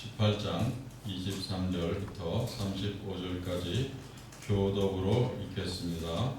18장 23절부터 35절까지 교독으로 읽겠습니다.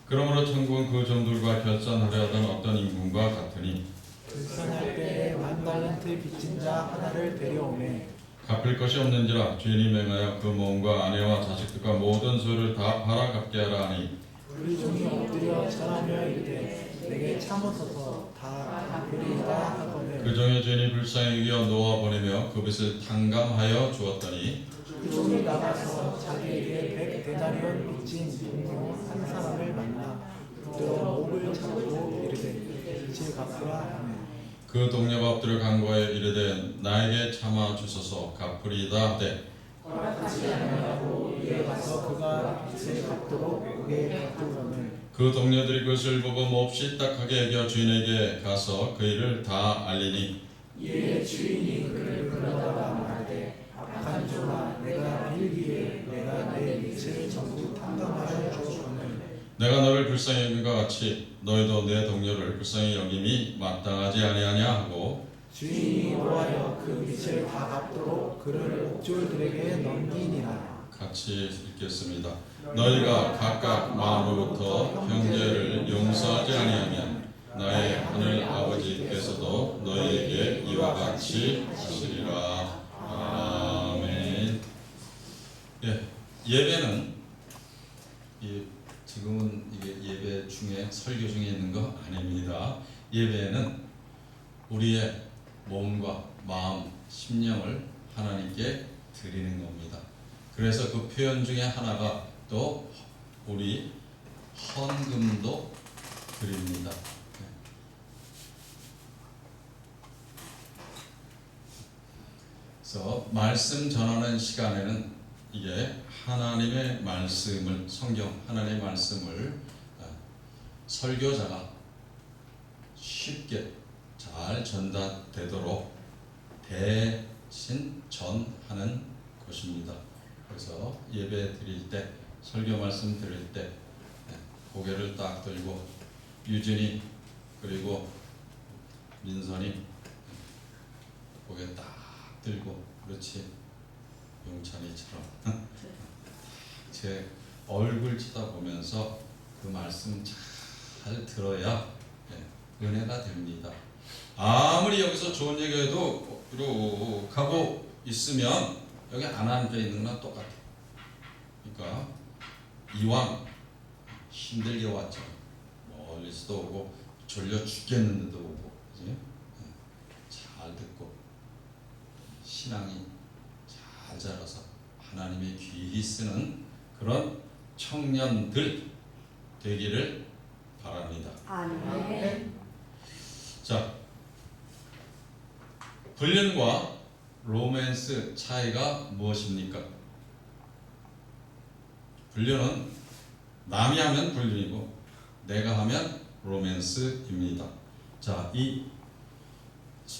그러므로 천국은 그 종들과 결산하려 하던 어떤 임금과 같으니 결산할 때에 10,000달란트 빚진 자 하나를 데려오매 갚을 것이 없는지라 주인이 맹하여 그 몸과 아내와 자식들과 모든 소유를 다 팔아 갚게 하라 하니 그 종이 엎드려 절하며 이르되 내게 참으소서 다 갚으리이다 하거늘 그 종의 주인이 불쌍히 여겨 놓아 보내며 그 빚을 탕감하여 주었더니 그 종이 나가서 자기에게 100데나리온 빚진 동료 한 사람을 만나 붙들어 목을 잡고 이르되 빚을 갚으라 하며 그 동료가 엎드려 간구하여 이르되 나에게 참아 주소서 갚으리이다 하되 허락하지 아니하고 이에 가서 그가 빚을 갚도록 그에게 갚으거늘 그 동료들이 그것을 보고 몹시 딱하게 여겨 주인에게 가서 그 일을 다 알리니 이에 주인이 그를 불러다가 말하되 악한 종아 내가 빌기에 내가 내 빚을 전부 탕감하여 주었거늘 내가 너를 불쌍히 여김과 같이 너희도 내 동료를 불쌍히 여김이 마땅하지 아니하냐 하고 주인이 노하여 그 빚을 다 갚도록 그를 옥졸들에게 넘기니라. 같이 읽겠습니다. 너희가 각각 마음으로부터 형제를 용서하지 아니하면 나의 하늘 아버지께서도 너희에게 이와 같이 하시리라. 아멘. 예배는 지금은 이게 예배 중에 설교 중에 있는 거 아닙니다. 예배는 우리의 몸과 마음, 심령을 하나님께 드리는 겁니다. 그래서 그 표현 중에 하나가 또 우리 헌금도 드립니다. 그래서 말씀 전하는 시간에는 이게 하나님의 말씀을 성경 하나님의 말씀을 설교자가 쉽게 잘 전달되도록 대신 전하는 것입니다. 그래서 예배 드릴 때 설교 말씀 드릴 때 고개를 딱 들고 유진이 그리고 민선이 고개 딱 들고 그렇지 용찬이처럼 제 얼굴 쳐다보면서 그 말씀 잘 들어야 은혜가 됩니다. 아무리 여기서 좋은 얘기해도 이러고 가고 있으면 여기 안 앉아 있는 거랑 똑같아. 그러니까 이왕 힘들게 왔죠. 멀리서도 오고 졸려 죽겠는데도 오고, 그지? 잘 듣고 신앙이 잘 자라서 하나님의 귀히 쓰는 그런 청년들 되기를 바랍니다. 아멘. 자, 불륜과 로맨스 차이가 무엇입니까? 불륜은 남이 하면 불륜이고 내가 하면 로맨스입니다. 자, 이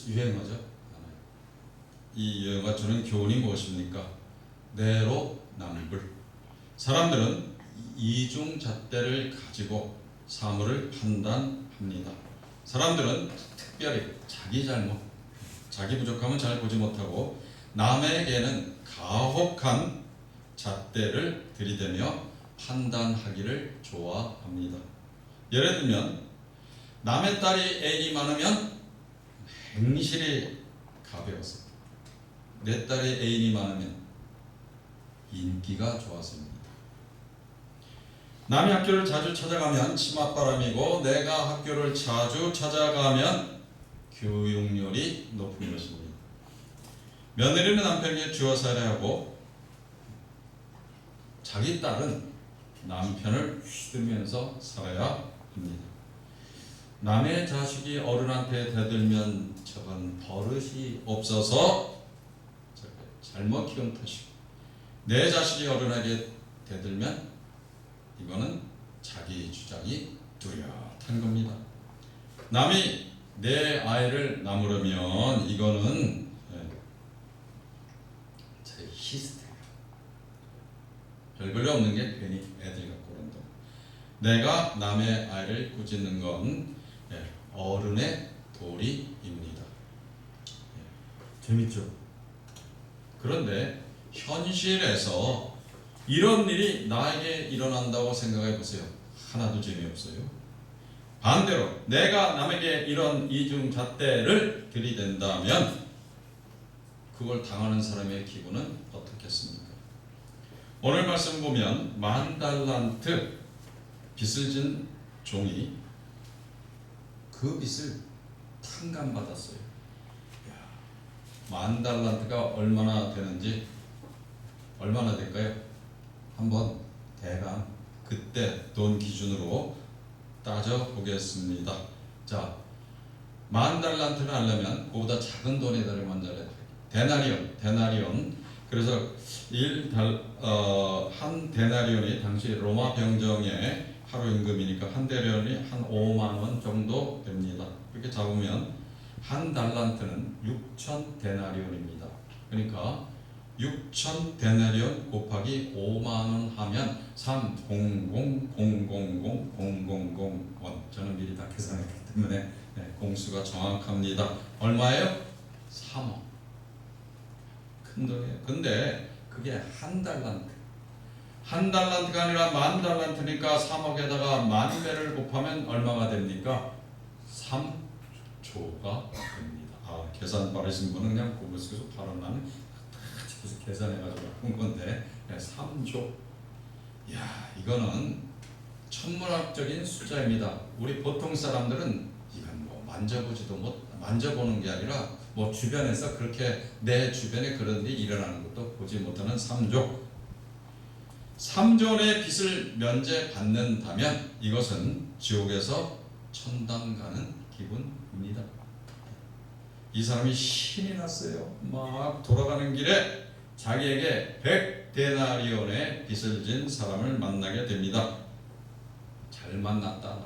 유행어죠. 이 유행어가 주는 교훈이 무엇입니까? 내로남불. 사람들은 이중잣대를 가지고 사물을 판단합니다. 사람들은 특별히 자기 잘못, 자기 부족함은 잘 보지 못하고 남에게는 가혹한 잣대를 들이대며 판단하기를 좋아합니다. 예를 들면 남의 딸이 애인이 많으면 행실이 가벼워서 내 딸의 애인이 많으면 인기가 좋아서입니다. 남이 학교를 자주 찾아가면 치맛바람이고 내가 학교를 자주 찾아가면 교육열이 높은 것입니다. 며느리는 남편에게 주어 살아야 하고 자기 딸은 남편을 휘두르면서 살아야 합니다. 남의 자식이 어른한테 대들면 저건 버릇이 없어서 잘못 키운 탓이고 내 자식이 어른에게 대들면 이거는 자기 주장이 뚜렷한 겁니다. 남이 내 아이를 나무르면 이거는 제 히스테리야. 별볼일 없는 게 괜히 애들 갖고 그런다. 내가 남의 아이를 꾸짖는 건 어른의 도리입니다. 재밌죠? 그런데 현실에서 이런 일이 나에게 일어난다고 생각해 보세요. 하나도 재미없어요. 반대로 내가 남에게 이런 이중잣대를 들이댄다면 그걸 당하는 사람의 기분은 어떻겠습니까? 오늘 말씀 보면 10,000달란트 빚을 진 종이 그 빚을 탕감받았어요. 10,000달란트가 얼마나 되는지 얼마나 될까요? 한번 대강 그때 돈 기준으로 따져 보겠습니다. 자, 10,000달란트를 하려면 그보다 작은 돈에다를 먼저 해야 돼요. 데나리온. 그래서 한 데나리온이 당시 로마 병정의 하루 임금이니까 한 데나리온이 한 5만 원 정도 됩니다. 이렇게 잡으면 한 달란트는 6천 데나리온입니다. 그러니까 6천 데나리온 곱하기 5만 원 하면 300,000,000원. 저는 미리 다 계산했기 때문에 공수가 정확합니다. 얼마예요? 3억. 큰 돈이에요. 근데 그게 한 달란트. 한 달란트가 아니라 10,000달란트니까 3억에다가 10,000배를 곱하면 얼마가 됩니까? 3조가 됩니다. 계산 빠르신 분은 그냥 그거 쓰고 바로 나는 계산해가지고 한 건데 3조. 야, 이거는 천문학적인 숫자입니다. 우리 보통 사람들은 이건 뭐 만져보는 게 아니라 뭐 주변에서 그렇게 내 주변에 그런 일이 일어나는 것도 보지 못하는 3조. 3조 원의 빚을 면제받는다면 이것은 지옥에서 천당 가는 기분입니다. 이 사람이 신이 났어요. 막 돌아가는 길에 자기에게 100데나리온의 빚을 진 사람을 만나게 됩니다. 잘 만났다.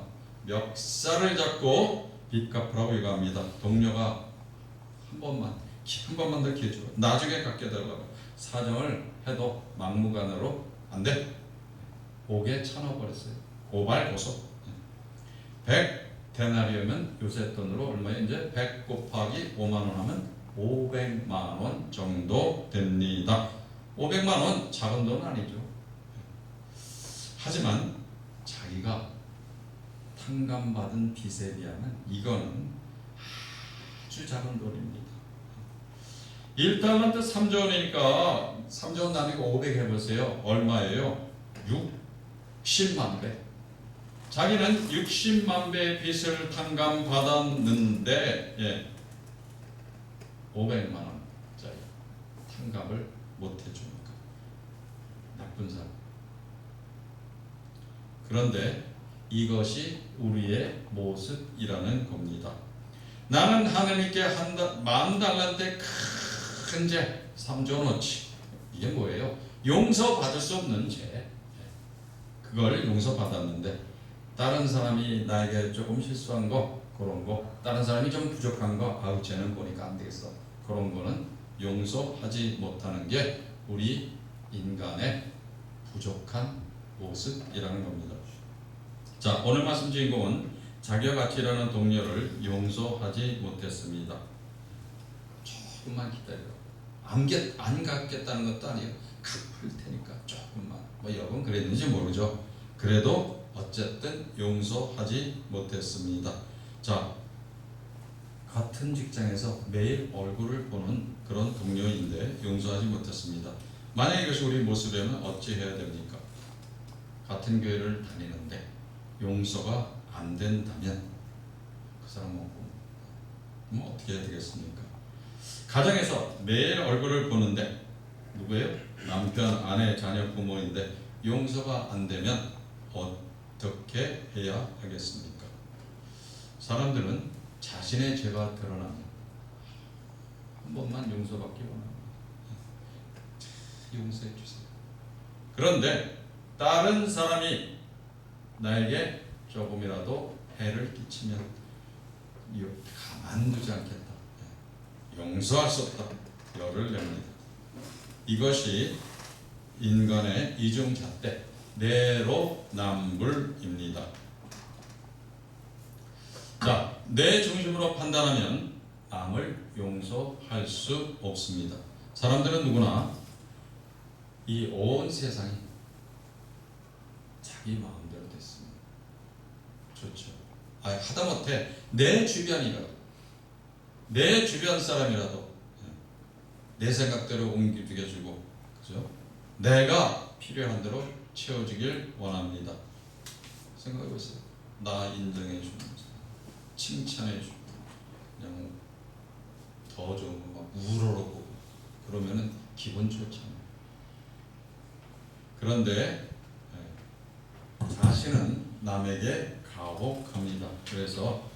멱살을 잡고 빚 갚으라고 이거합니다. 동료가 한 번만 더 기회 줘. 나중에 갚게 되라고 사정을 해도 막무가내로 안 돼. 옥에 쳐넣어버렸어요. 고발 고소. 100데나리온은 요새 돈으로 얼마예요? 이제 100 곱하기 5만 원 하면 500만 원 정도 됩니다. 500만 원 작은 돈 아니죠. 하지만 자기가 탕감받은 빚에 비하면 이거는 아주 작은 돈입니다. 1달란트 3조 원이니까 3조 원 나누고 500 해보세요. 얼마예요? 60만 배. 자기는 60만 배의 빚을 탕감받았는데 500만 원짜리 탕감을 못 해주니까 나쁜 사람. 그런데 이것이 우리의 모습이라는 겁니다. 나는 하나님께 10,000달란트의 큰 죄 3조 원어치. 이게 뭐예요? 용서받을 수 없는 죄. 그걸 용서받았는데 다른 사람이 나에게 조금 실수한 거, 그런 거, 다른 사람이 좀 부족한 거, 쟤는 보니까 안 되겠어. 그런 거는 용서하지 못하는 게 우리 인간의 부족한 모습이라는 겁니다. 자, 오늘 말씀 주인공은 자기와 같이 일하는 동료를 용서하지 못했습니다. 조금만 기다려. 안 갚겠다는 것도 아니에요. 갚을 테니까 조금만. 뭐 여러분 그랬는지 모르죠. 그래도 어쨌든 용서하지 못했습니다. 자, 같은 직장에서 매일 얼굴을 보는 그런 동료인데 용서하지 못했습니다. 만약 이것이 우리 모습이라면 어찌 해야 됩니까? 같은 교회를 다니는데 용서가 안 된다면 그 사람은 뭐 어떻게 해야 되겠습니까? 가정에서 매일 얼굴을 보는데 누구예요? 남편, 아내, 자녀, 부모인데 용서가 안 되면 어떻게 해야 하겠습니까? 사람들은 자신의 죄가 드러나면 한 번만 용서받기 원합니다. 용서해 주세요. 그런데 다른 사람이 나에게 조금이라도 해를 끼치면 가만두지 않겠다. 용서할 수 없다. 열을 냅니다. 이것이 인간의 이중잣대, 내로남불입니다. 자, 내 중심으로 판단하면 남을 용서할 수 없습니다. 사람들은 누구나 이 온 세상이 자기 마음대로 됐습니다. 좋죠. 하다못해 내 주변이라도, 내 주변 사람이라도 내 생각대로 옮겨주고, 그죠? 내가 필요한 대로 채워주길 원합니다. 생각해보세요. 나 인정해주면서 칭찬해주고 그냥 더 좋은 거 막 우러러보고 그러면은 기분 좋잖아요. 그런데 자신은 남에게 가혹합니다. 그래서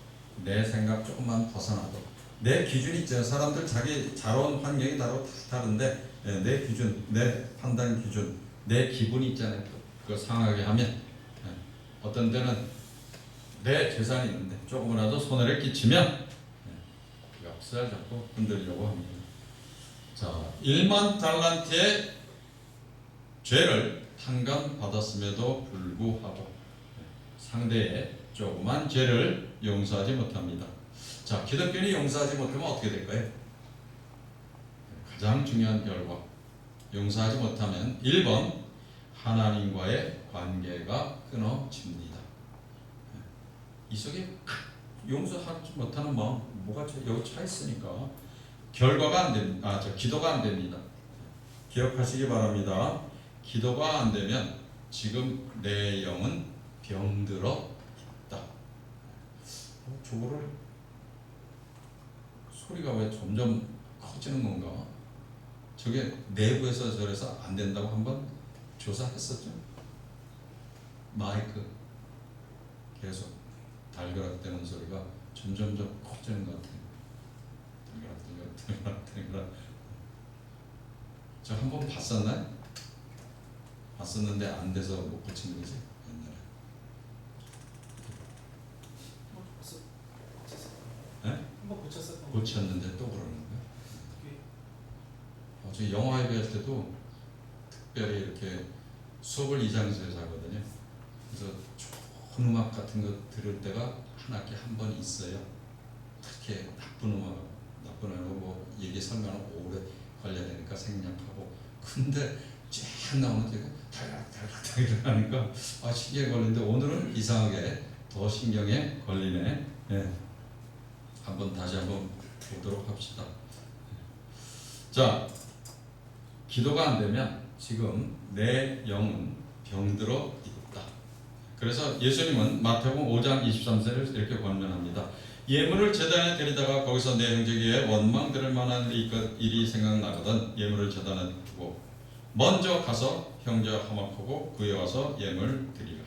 내 생각 조금만 벗어나도, 내 기준이 있잖아요. 사람들 자기 자라온 환경이 다른데 내 기준, 내 판단 기준, 내 기분이 있잖아요. 그거 상하게 하면 어떤 때는 내 재산이 있는데 조금이라도 손해를 끼치면 멱살 잡고 흔들려고 합니다. 자, 1만 달란트의 죄를 탕감받았음에도 불구하고 상대의 조그만 죄를 용서하지 못합니다. 자, 기독교인이 용서하지 못하면 어떻게 될까요? 가장 중요한 결과, 용서하지 못하면 1번 하나님과의 관계가 끊어집니다. 이 속에 용서하지 못하는 마음 뭐가 여기 차 있으니까 결과가 안 됩니다. 기도가 안 됩니다. 기억하시기 바랍니다. 기도가 안 되면 지금 내 영은 병들어 있다. 저거를 소리가 왜 점점 커지는 건가? 저게 내부에서 저래서 안 된다고 한번 조사했었죠. 마이크 계속 달그락대는 소리가 점점점 커지는 것 같아요. 달그락. 저 한번 봤었나요? 봤었는데 안 돼서 못 고친 거지 옛날에. 네? 한번 고쳤었던 거. 고쳤는데 또 그러는 거예요. 저 영화 예배할 때도 특별히 이렇게 수업을 이 장소에서 하거든요. 그래서 좋은 음악 같은 거 들을 때가 한 학기에 한 번 있어요. 특히 나쁜 음악 뭐 얘기 설명은 오래 걸려야 되니까 생략하고. 근데 쫙 나오는 데가 달락달락 하니까 신경에 걸리는데 오늘은 이상하게 더 신경에 걸리네. 다시 한번 보도록 합시다. 자, 기도가 안 되면 지금 내 영은 병들어 있다. 그래서 예수님은 마태복음 5장 23절을 이렇게 권면합니다. 예물을 제단에 드리다가 거기서 내 형제에게 원망 들을 만한 일이 생각나거든 예물을 제단에 두고 먼저 가서 형제와 화목하고 그에 와서 예물 드리라.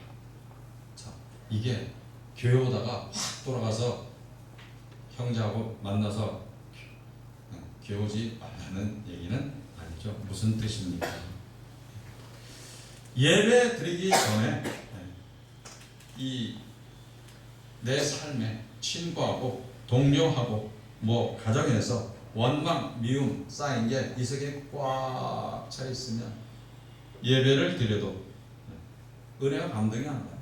자, 이게 교회 오다가 확 돌아가서 형제하고 만나서 교회 오지 말라는 얘기는 아니죠. 무슨 뜻입니까? 예배 드리기 전에 이 내 삶에 친구하고 동료하고 가정에서 원망, 미움 쌓인 게 이 속에 꽉 차 있으면 예배를 드려도 은혜가 감동이 안 나요.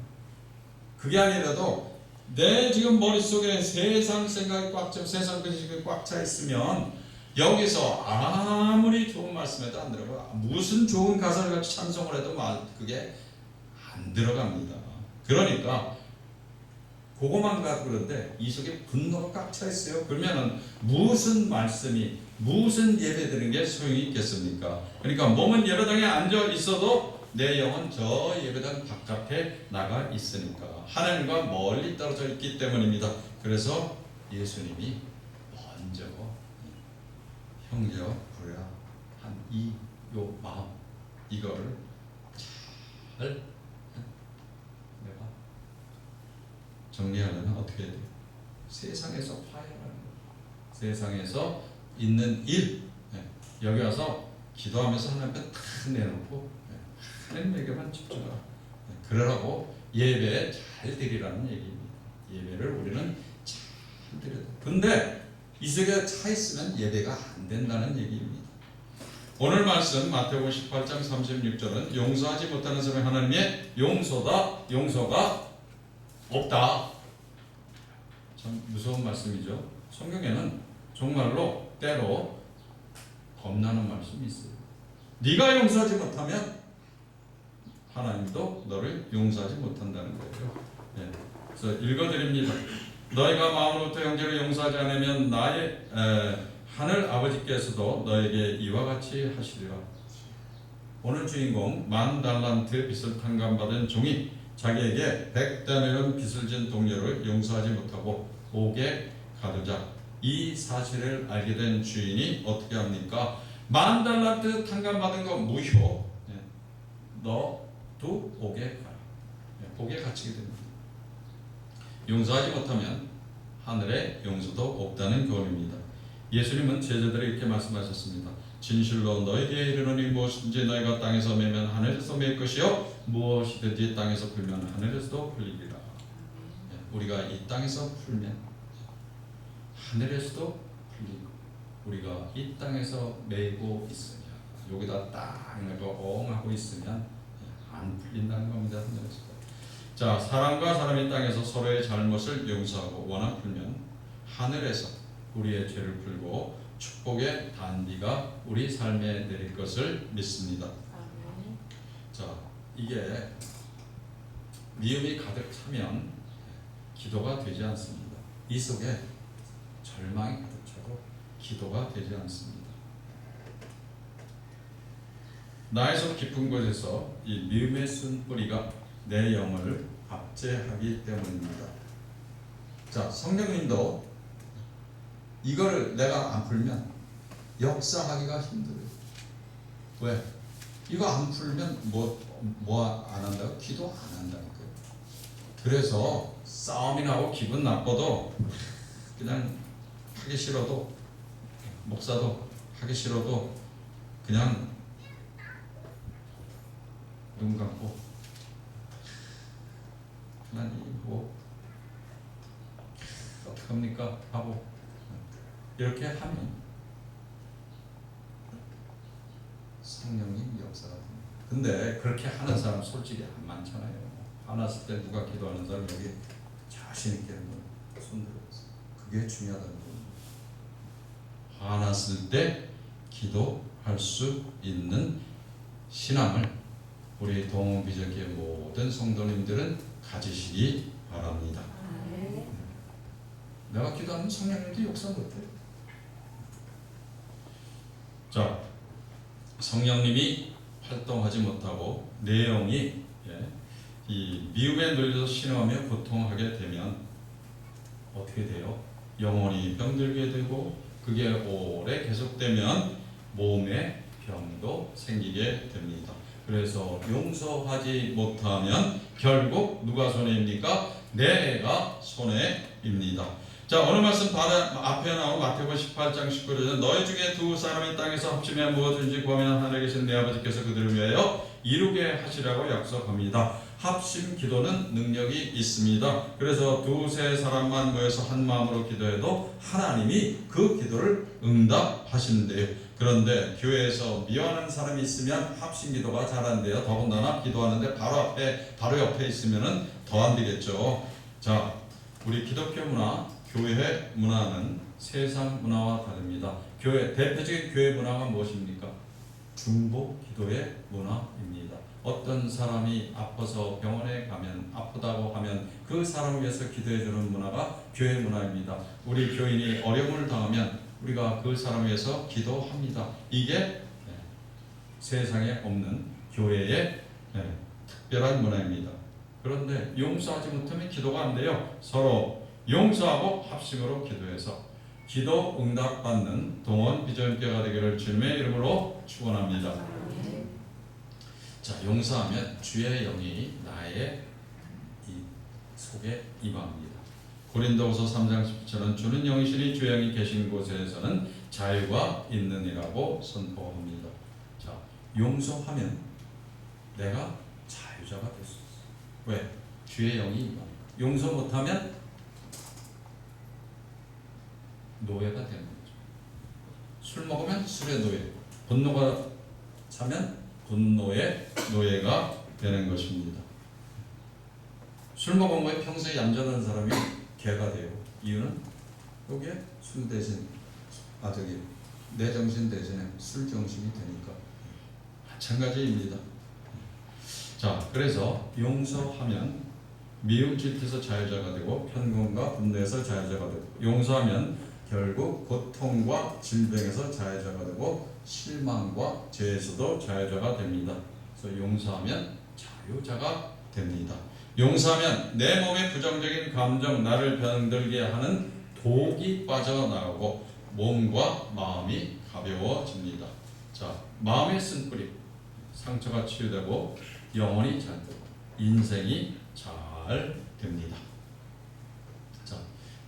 그게 아니라도 내 지금 머릿속에 세상 생각이 세상 것이 꽉 차 있으면 여기서 아무리 좋은 말씀해도 안 들어가. 무슨 좋은 가사를 같이 찬송을 해도 그게 안 들어갑니다. 그러니까 그거만 가도 그런데 이 속에 분노가 꽉 차 있어요. 그러면은 무슨 말씀이 무슨 예배 드리는 게 소용이 있겠습니까? 그러니까 몸은 예배당에 앉아 있어도 내 영은 저 예배당 바깥에 나가 있으니까 하나님과 멀리 떨어져 있기 때문입니다. 그래서 예수님이 먼저 형제와 부re라 한 요 마음 이거를 잘 내가 정리하려면 어떻게 해야 돼요? 세상에서 화해하는 거예요. 세상에서 있는 일 여기 와서 기도하면서 하나님 앞에 탁 내놓고 하나님에게만 집중하라. 그러라고 예배 잘 드리라는 얘기입니다. 예배를 우리는 잘 드려야 돼요. 근데 이 속에 차 있으면 예배가 안 된다는 얘기입니다. 오늘 말씀 마태복음 18장 36절은 용서하지 못하는 사람이 하나님의 용서가 없다. 참 무서운 말씀이죠. 성경에는 정말로 때로 겁나는 말씀이 있어요. 네가 용서하지 못하면 하나님도 너를 용서하지 못한다는 거예요. 예. 그래서 읽어드립니다. 너희가 마음으로부터 형제를 용서하지 않으면 나의 하늘 아버지께서도 너에게 이와 같이 하시리라. 오늘 주인공 10,000달란트 빚을 탕감받은 종이 자기에게 100데나리온 빚을 진 동료를 용서하지 못하고 옥에 가두자 이 사실을 알게 된 주인이 어떻게 합니까? 10,000달란트 탕감받은 거 무효. 너도 옥에 가라. 옥에 갇히게 됩니다. 용서하지 못하면 하늘에 용서도 없다는 교훈입니다. 예수님은 제자들에게 이렇게 말씀하셨습니다. 진실로 너에게 이르노니 무엇이든지 너희가 땅에서 매면 하늘에서 맬 것이요 무엇이든지 땅에서 풀면 하늘에서도 풀리리라. 우리가 이 땅에서 풀면 하늘에서도 풀리고 우리가 이 땅에서 매고 있으면 여기다 딱 내고 엉하고 있으면 안 풀린다는 겁니다. 자, 사람과 사람이 땅에서 서로의 잘못을 용서하고 원한 풀면 하늘에서 우리의 죄를 풀고 축복의 단비가 우리 삶에 내릴 것을 믿습니다. 자, 이게 미움이 가득 차면 기도가 되지 않습니다. 이 속에 절망이 가득 차고 기도가 되지 않습니다. 나의 속 깊은 곳에서 이 미움의 쓴뿌리가 내 영을 압제하기 때문입니다. 자, 성령님도 이거를 내가 안 풀면 역사하기가 힘들어요. 왜? 이거 안 풀면 뭐 안 한다고? 기도 안 한다니까요. 그래서 싸움이 나고 기분 나빠도 그냥 하기 싫어도 목사도 하기 싫어도 그냥 눈 감고 하나님 뭐 어떡합니까? 하고 이렇게 하면 성령님 역사가 됩니다. 근데 그렇게 하는 사람 솔직히 안 많잖아요. 화났을 때 누가 기도하는 사람 여기 자신 있게 손 들어보세요. 그게 중요하다는 겁니다. 화났을 때 기도할 수 있는 신앙을 우리 동원비전교회 모든 성도님들은 가지시기 바랍니다. 내가 기도하면 성령님도 역사 못해요. 자, 성령님이 활동하지 못하고 내 영이 이 미움에 눌려서 신음하며 고통하게 되면 어떻게 돼요? 영혼이 병들게 되고 그게 오래 계속되면 몸에 병도 생기게 됩니다. 그래서 용서하지 못하면 결국 누가 손해입니까? 내가 손해입니다. 자, 오늘 말씀 앞에 나온 마태복음 18장 19절에 너희 중에 두 사람이 땅에서 합심해 무엇든지 구하면 하늘에 계신 내 아버지께서 그들을 위하여 이루게 하시라고 약속합니다. 합심 기도는 능력이 있습니다. 그래서 두세 사람만 모여서 한 마음으로 기도해도 하나님이 그 기도를 응답하시는데요. 그런데 교회에서 미워하는 사람이 있으면 합심 기도가 잘 안 돼요. 더군다나 기도하는데 바로 옆에 있으면은 더 안 되겠죠. 자, 우리 기독교 문화, 교회 문화는 세상 문화와 다릅니다. 대표적인 교회 문화가 무엇입니까? 중보 기도의 문화입니다. 어떤 사람이 아파서 병원에 가면 아프다고 하면 그 사람을 위해서 기도해주는 문화가 교회 문화입니다. 우리 교인이 어려움을 당하면 우리가 그 사람을 위해서 기도합니다. 이게 세상에 없는 교회의 특별한 문화입니다. 그런데 용서하지 못하면 기도가 안 돼요. 서로 용서하고 합심으로 기도해서 기도 응답받는 동원 비전교회가 되기를 주님의 이름으로 축원합니다. 자, 용서하면 주의 영이 나의 이 속에 임합니다. 고린도후서 3장 17절은 주는 영이시니 주의 영이 계신 곳에서는 자유가 있느니라고 선포합니다. 자, 용서하면 내가 자유자가 될 수 있어요. 왜? 주의 영이 임합니다. 용서 못하면 노예가 되는 거죠. 술 먹으면 술의 노예, 분노가 차면 분노의 노예가 되는 것입니다. 술 먹은 거에 평소에 얌전한 사람이 개가 돼요. 이유는 여기에 술 대신 내 정신 대신에 술 정신이 되니까 마찬가지입니다. 자, 그래서 용서하면 미움 질투에서 자유자가 되고 편견과 분노에서 자유자가 되고, 용서하면 결국 고통과 질병에서 자유자가 되고 실망과 죄에서도 자유자가 됩니다. 그래서 용서하면 자유자가 됩니다. 용서하면 내 몸의 부정적인 감정, 나를 병들게 하는 독이 빠져나가고 몸과 마음이 가벼워집니다. 자, 마음의 쓴뿌리, 상처가 치유되고 영혼이 잘 되고 인생이 잘 됩니다. 자,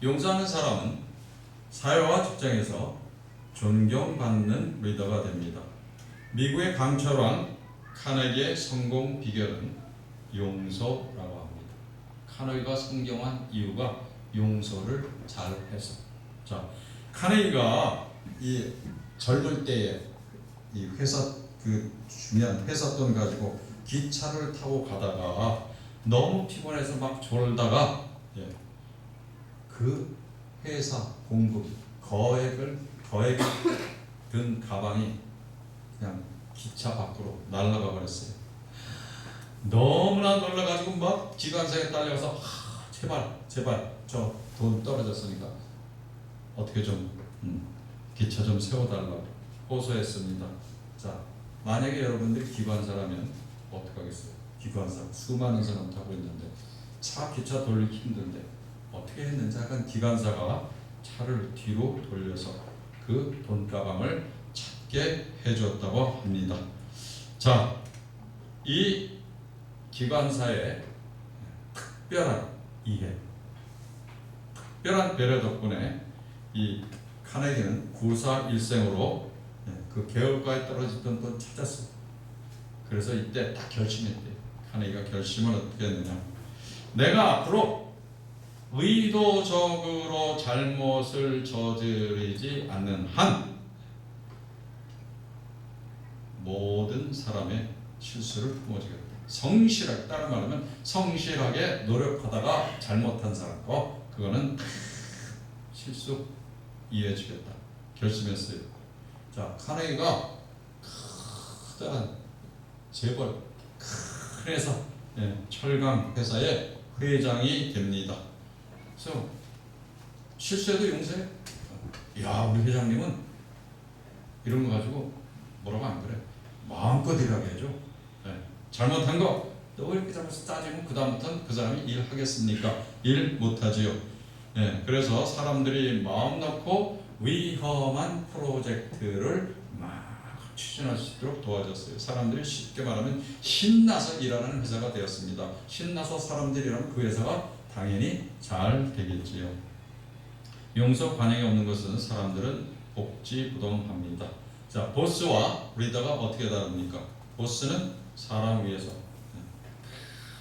용서하는 사람은 사회와 직장에서 존경받는 리더가 됩니다. 미국의 강철왕 카네기의 성공 비결은 용서라고 합니다. 카네기가 성공한 이유가 용서를 잘해서. 자, 카네기가 이 젊을 때에 이 회사 중요한 회사 돈 가지고 기차를 타고 가다가 너무 피곤해서 막 졸다가 그 회사 공급 거액이 든 가방이 그냥 기차 밖으로 날아가 버렸어요. 너무나 놀라가지고 막 기관사에 딸려서 제발 저 돈 떨어졌으니까 어떻게 좀 기차 좀 세워달라고 호소했습니다. 자, 만약에 여러분들이 기관사라면 어떡하겠어요? 기관사 수많은 사람 타고 있는데 기차 돌리기 힘든데 어떻게 했는지 약간 기관사가 차를 뒤로 돌려서 그 돈가방을 찾게 해줬다고 합니다. 자, 이 기관사의 특별한 이해, 특별한 배려 덕분에 이 카네기는 구사 일생으로 그 개울가에 떨어지던 돈 찾았어요. 그래서 이때 딱 결심했대요. 카네기가 결심을 어떻게 했느냐, 내가 앞으로 의도적으로 잘못을 저지르지 않는 한 모든 사람의 실수를 품어주겠다. 성실하게, 다른 말하면 성실하게 노력하다가 잘못한 사람, 그거는 실수 이해해주겠다 결심했어요. 자, 카네기가 크다란 재벌 큰 회사, 철강 회사의 회장이 됩니다. 그래서 실수해도 용서해. 야, 우리 회장님은 이런 거 가지고 뭐라고 안 그래. 마음껏 일하게 해줘. 잘못한 거 너 이렇게 잘못해서 따지면 그 다음부터는 그 사람이 일하겠습니까? 일 못하지요. 그래서 사람들이 마음 놓고 위험한 프로젝트를 막 추진할 수 있도록 도와줬어요. 사람들이 쉽게 말하면 신나서 일하는 회사가 되었습니다. 신나서 사람들이 일하면 그 회사가 당연히 잘 되겠지요. 용서 관행이 없는 것은 사람들은 복지부동합니다. 자, 보스와 리더가 어떻게 다릅니까? 보스는 사람 위에서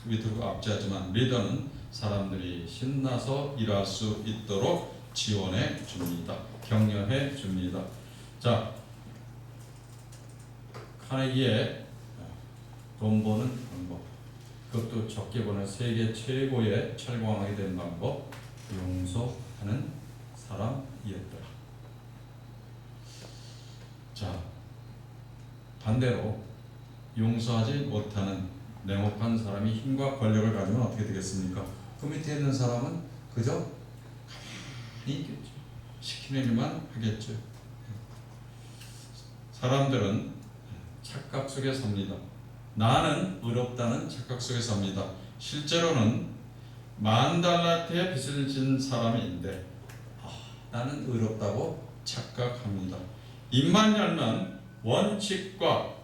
위로 압제하지만 리더는 사람들이 신나서 일할 수 있도록 지원해 줍니다. 격려해 줍니다. 자, 카네기의 돈 버는 방법, 그것도 적게 버는 세계 최고의 철공왕이 된 방법, 용서하는 사람이었더라. 자, 반대로 용서하지 못하는 냉혹한 사람이 힘과 권력을 가지면 어떻게 되겠습니까? 그 밑에 있는 사람은 그저 가만히 있겠죠. 시키는 일만 하겠죠. 사람들은 착각 속에 삽니다. 나는 의롭다는 착각 속에 삽니다. 실제로는 $10,000의 빚을 진 사람인데 나는 의롭다고 착각합니다. 입만 열면 원칙과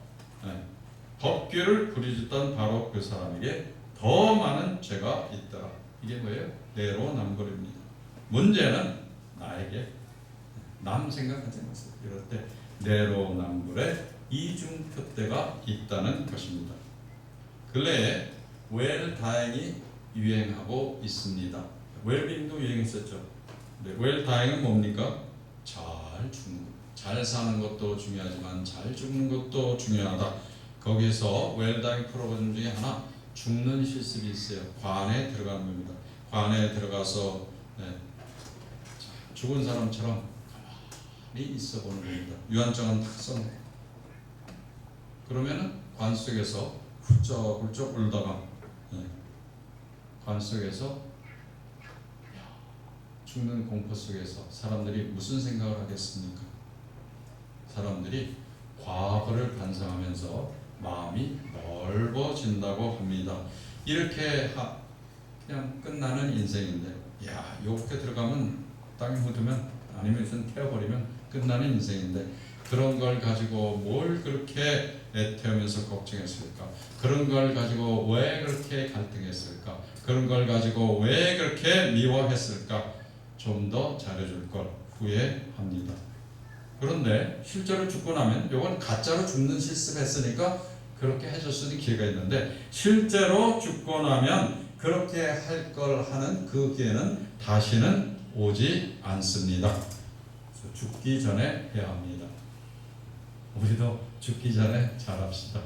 법규를 부리짖던 바로 그 사람에게 더 많은 죄가 있더라. 이게 뭐예요? 내로남불입니다. 문제는 나에게 남 생각하지 마세요. 이럴 때 내로남불의 이중표대가 있다는 것입니다. 근래에 웰다잉이 유행하고 있습니다. 웰빙도 유행했었죠. 웰다잉은 뭡니까? 잘 죽는 것. 잘 사는 것도 중요하지만 잘 죽는 것도 중요하다. 거기서 웰다잉 프로그램 중에 하나 죽는 실습이 있어요. 관에 들어가는 겁니다. 관에 들어가서 죽은 사람처럼 가만히 있어 보는 겁니다. 유언장은 딱 써놓고. 그러면은 관 속에서 훌쩍훌쩍 울다가 관 속에서 죽는 공포 속에서 사람들이 무슨 생각을 하겠습니까? 사람들이 과거를 반성하면서 마음이 넓어진다고 합니다. 이렇게 그냥 끝나는 인생인데, 야, 요렇게 들어가면 땅에 묻으면 아니면 우선 태워버리면 끝나는 인생인데, 그런 걸 가지고 뭘 그렇게 애태우면서 걱정했을까? 그런 걸 가지고 왜 그렇게 갈등했을까? 그런 걸 가지고 왜 그렇게 미워했을까? 좀 더 잘해줄 걸 후회합니다. 그런데 실제로 죽고 나면 이건 가짜로 죽는 실습했으니까 그렇게 해줄 수 있는 기회가 있는데, 실제로 죽고 나면 그렇게 할 걸 하는 그 기회는 다시는 오지 않습니다. 그래서 죽기 전에 해야 합니다. 우리도 죽기 전에 잘합시다.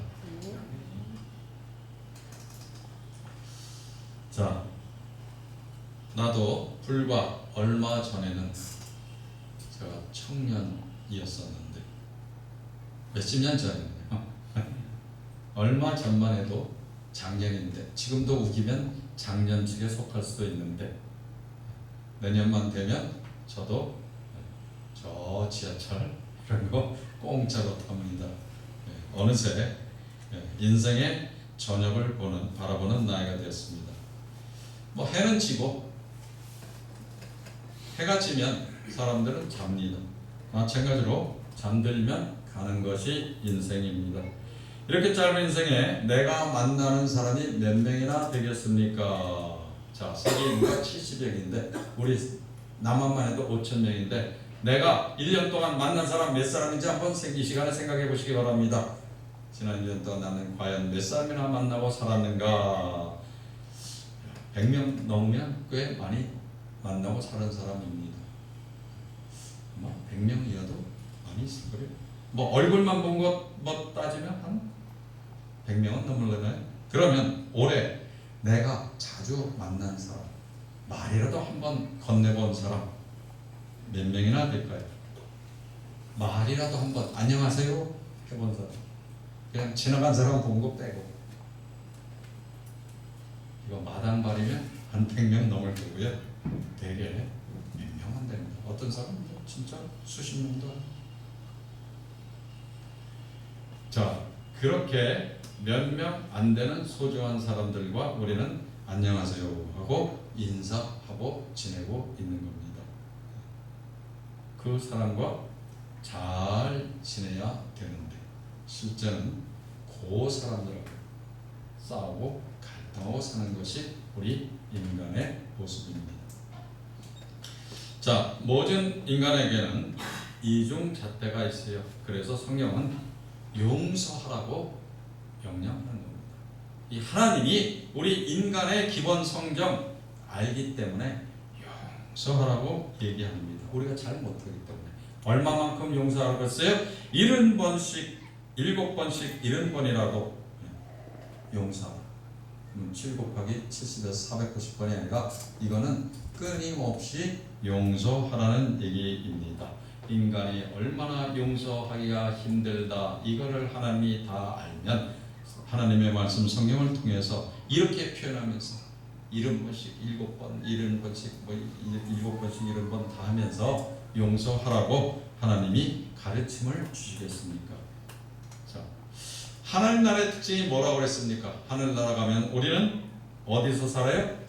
자, 나도 불과 얼마 전에는 제가 청년이었었는데, 몇십 년 전이네요. 얼마 전만 해도 작년인데, 지금도 우기면 작년직에 속할 수도 있는데, 내년만 되면 저도 저 지하철 이런 거 공짜로 탑니다. 어느새 인생의 저녁을 바라보는 나이가 되었습니다. 뭐 해는 지고, 해가 지면 사람들은 잡니다. 마찬가지로 잠들면 가는 것이 인생입니다. 이렇게 짧은 인생에 내가 만나는 사람이 몇 명이나 되겠습니까? 자, 세계 인구가 70억인데 우리 남한만 해도 5,000명인데, 내가 1년 동안 만난 사람 몇 사람인지 한번 이 시간에 생각해 보시기 바랍니다. 지난 1년 동안 나는 과연 몇 사람이나 만나고 살았는가? 100명 넘으면 꽤 많이 만나고 사는 사람입니다. 아마 100명이어도 많이 있을 거예요. 뭐 얼굴만 본 것 뭐 따지면 한 100명은 넘을려나요? 그러면 올해 내가 자주 만난 사람, 말이라도 한번 건네본 사람 몇 명이나 될까요? 말이라도 한번 안녕하세요 해본 사람, 그냥 지나간 사람 본 거 빼고, 이거 마당발이면 한 100명 넘을 거고요. 되게 몇 명 안 됩니다. 어떤 사람은 진짜 수십 명도. 자, 그렇게 몇 명 안 되는 소중한 사람들과 우리는 안녕하세요 하고 인사하고 지내고 있는 겁니다. 그 사람과 잘 지내야 되는데, 실제는 그 사람들하고 싸우고 갈등하고 사는 것이 우리 인간의 모습입니다. 자, 모든 인간에게는 이중잣대가 있어요. 그래서 성경은 용서하라고 명령하는 겁니다. 이 하나님이 우리 인간의 기본 성정 알기 때문에 용서하라고 얘기합니다. 우리가 잘 못하기 때문에. 얼마만큼 용서하라고 했어요? 70번씩, 7번씩 70번이라도 용서하라. 7 곱하기 70에서 490번이 아니라 이거는 끊임없이 용서하라는 얘기입니다. 인간이 얼마나 용서하기가 힘들다, 이거를 하나님이 다 알면 하나님의 말씀 성경을 통해서 이렇게 표현하면서 70번씩 7번, 70번씩 7번씩 70번 다 하면서 용서하라고 하나님이 가르침을 주시겠습니까? 자, 하나님 나라의 특징이 뭐라고 그랬습니까? 하늘나라 가면 우리는 어디서 살아요?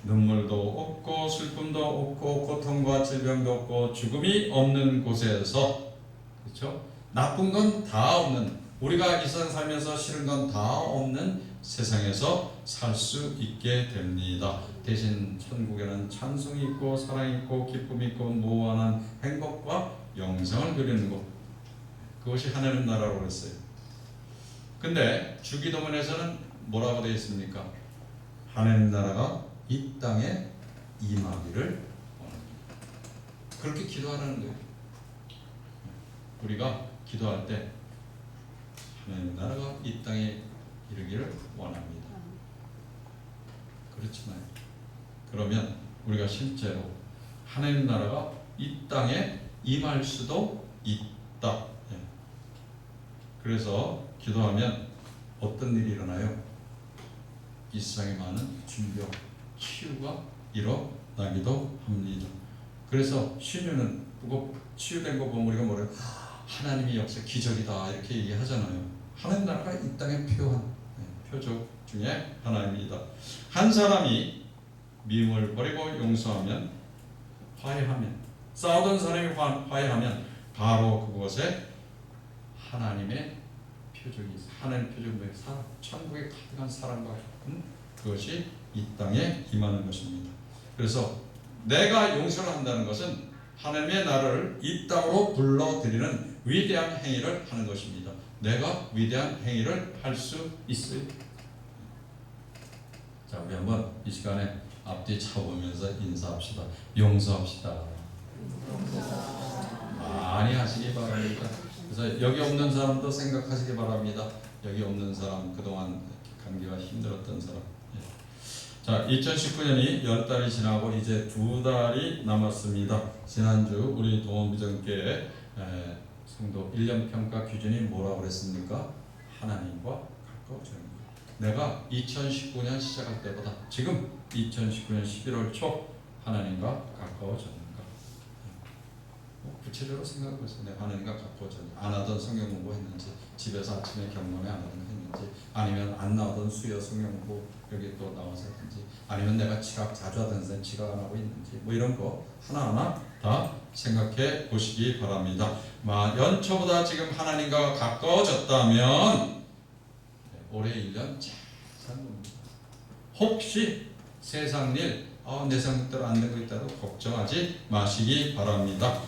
눈물도 없고 슬픔도 없고 고통과 질병도 없고 죽음이 없는 곳에서, 그렇죠? 나쁜 건 다 없는, 우리가 이 세상 살면서 싫은 건 다 없는 세상에서 살 수 있게 됩니다. 대신 천국에는 찬송이 있고 사랑이 있고 기쁨이 있고 무한한 행복과 영생을 누리는 곳, 그것이 하나님 나라라고 그랬어요. 근데 주기도문에서는 뭐라고 되어 있습니까? 하나님 나라가 이 땅에 임하기를 원합니다. 그렇게 기도하라는 거예요. 우리가 기도할 때 하나님 나라가 이 땅에 이르기를 원합니다. 그렇지만 그러면 우리가 실제로 하나님 나라가 이 땅에 임할 수도 있다. 예. 그래서 기도하면 어떤 일이 일어나요? 이 세상에 많은 준비와 치유가 일어나기도 합니다. 그래서 신유는 그거 치유된 거 보면 우리가 뭐래요? 하나님의 역사 기적이다 이렇게 얘기하잖아요. 하나님 나라가 이 땅에 필요한 표적 중에 하나입니다. 한 사람이 미움을 버리고 용서하면, 화해하면, 싸우던 사람이 화해하면 바로 그곳에 하나님의 표적이 있어요. 하나님의 표적은 뭐예요? 사랑, 천국에 가득한 사랑과 기쁨, 그것이 이 땅에 임하는 것입니다. 그래서 내가 용서를 한다는 것은 하나님의 나라를 이 땅으로 불러들이는 위대한 행위를 하는 것입니다. 내가 위대한 행위를 할 수 있어요. 자, 우리 한번 이 시간에 앞뒤 차보면서 인사합시다. 용서합시다. 많이 하시기 바랍니다. 그래서 여기 없는 사람도 생각하시기 바랍니다. 여기 없는 사람, 그동안 감기가 힘들었던 사람. 자, 2019년이 10달이 지나고 이제 2달이 남았습니다. 지난주 우리 동원비전교회 성도 1년 평가 기준이 뭐라고 그랬습니까? 하나님과 가까워져야 합니다. 내가 2019년 시작할 때보다 지금 2019년 11월 초 하나님과 가까워졌는가? 구체적으로 생각해 보세요. 내가 하나님과 가까워졌는지, 안 하던 성경 공부했는지, 집에서 아침에 경건에 안 하던 거 했는지, 아니면 안 나오던 수요 성경 공부 여기 또 나와서 했는지, 아니면 내가 지각 자주 하던 데 지각 안 하고 있는지, 뭐 이런 거 하나하나 다 생각해 보시기 바랍니다. 연초보다 지금 하나님과 가까워졌다면 올해 1년 잘 사는 겁니다. 혹시 세상 일, 내 생각대로 안 되고 있다고 걱정하지 마시기 바랍니다.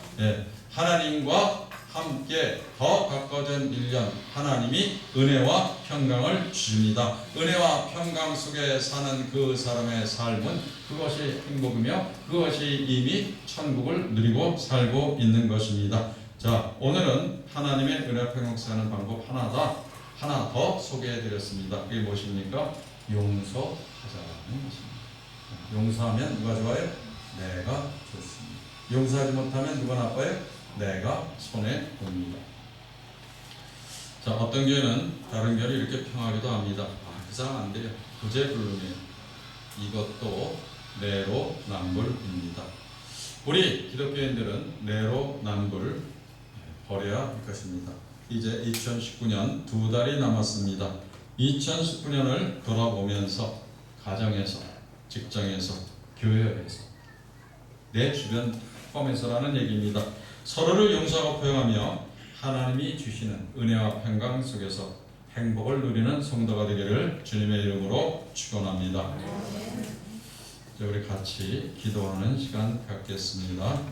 하나님과 함께 더 가까워진 1년, 하나님이 은혜와 평강을 주십니다. 은혜와 평강 속에 사는 그 사람의 삶은 그것이 행복이며 그것이 이미 천국을 누리고 살고 있는 것입니다. 자, 오늘은 하나님의 은혜와 평강 사는 방법 하나 더 소개해 드렸습니다. 그게 무엇입니까? 용서하자는 것입니다. 용서하면 누가 좋아요? 내가 좋습니다. 용서하지 못하면 누가 나빠요? 내가 손해봅니다. 자, 어떤 교회는 다른 교회를 이렇게 평하기도 합니다. 그 사람 안 돼요. 구제불능이에요. 이것도 내로남불입니다. 우리 기독교인들은 내로남불 버려야 할 것입니다. 이제 2019년 2달이 남았습니다. 2019년을 돌아보면서 가정에서, 직장에서, 교회에서, 내 주변 포함해서라는 얘기입니다. 서로를 용서하고 포용하며 하나님이 주시는 은혜와 평강 속에서 행복을 누리는 성도가 되기를 주님의 이름으로 축원합니다. 이제 우리 같이 기도하는 시간 갖겠습니다.